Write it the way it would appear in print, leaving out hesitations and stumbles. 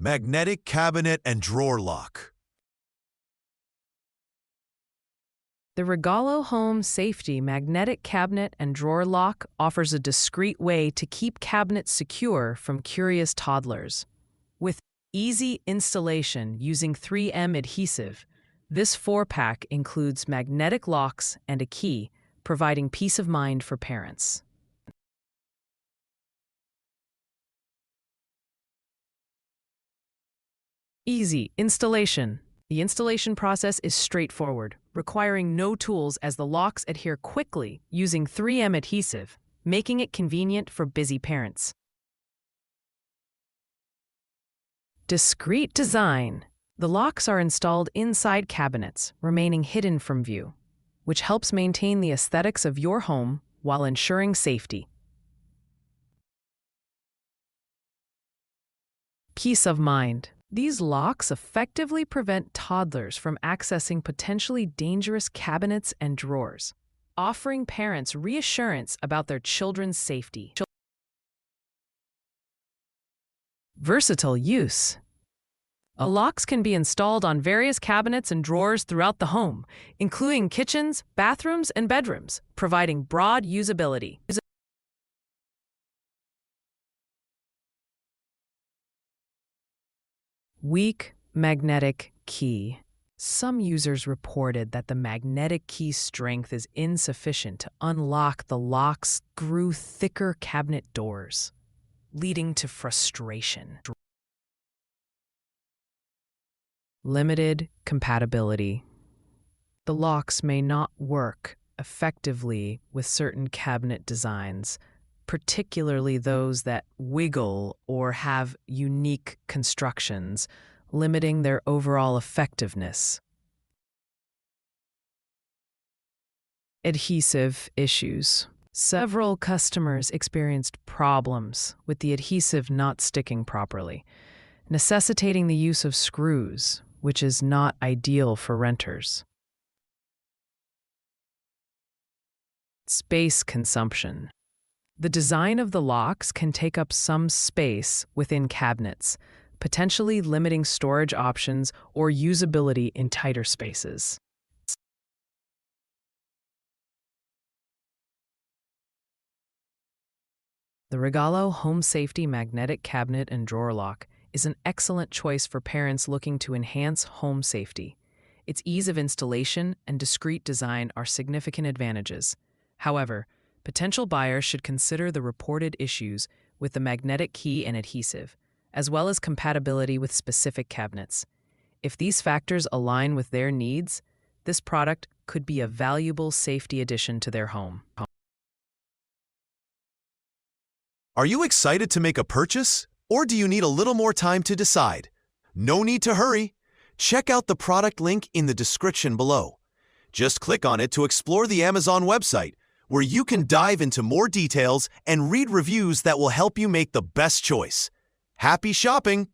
Magnetic cabinet and drawer lock. The Regalo Home Safety Magnetic Cabinet and Drawer Lock offers a discreet way to keep cabinets secure from curious toddlers. With easy installation using 3M adhesive, this 4-pack includes magnetic locks and a key, providing peace of mind for parents. Easy installation. The installation process is straightforward, requiring no tools as the locks adhere quickly using 3M adhesive, making it convenient for busy parents. Discreet design. The locks are installed inside cabinets, remaining hidden from view, which helps maintain the aesthetics of your home while ensuring safety. Peace of mind. These locks effectively prevent toddlers from accessing potentially dangerous cabinets and drawers, offering parents reassurance about their children's safety. Versatile use. Locks can be installed on various cabinets and drawers throughout the home, including kitchens, bathrooms, and bedrooms, providing broad usability. Weak magnetic key. Some users reported that the magnetic key strength is insufficient to unlock the locks through thicker cabinet doors, leading to frustration. Limited compatibility. The locks may not work effectively with certain cabinet designs, particularly those that wiggle or have unique constructions, limiting their overall effectiveness. Adhesive issues. Several customers experienced problems with the adhesive not sticking properly, necessitating the use of screws, which is not ideal for renters. Space consumption. The design of the locks can take up some space within cabinets, potentially limiting storage options or usability in tighter spaces. The Regalo Home Safety Magnetic Cabinet and Drawer Lock is an excellent choice for parents looking to enhance home safety. Its ease of installation and discreet design are significant advantages. However, potential buyers should consider the reported issues with the magnetic key and adhesive, as well as compatibility with specific cabinets. If these factors align with their needs, this product could be a valuable safety addition to their home. Are you excited to make a purchase? Or do you need a little more time to decide? No need to hurry. Check out the product link in the description below. Just click on it to explore the Amazon website, where you can dive into more details and read reviews that will help you make the best choice. Happy shopping!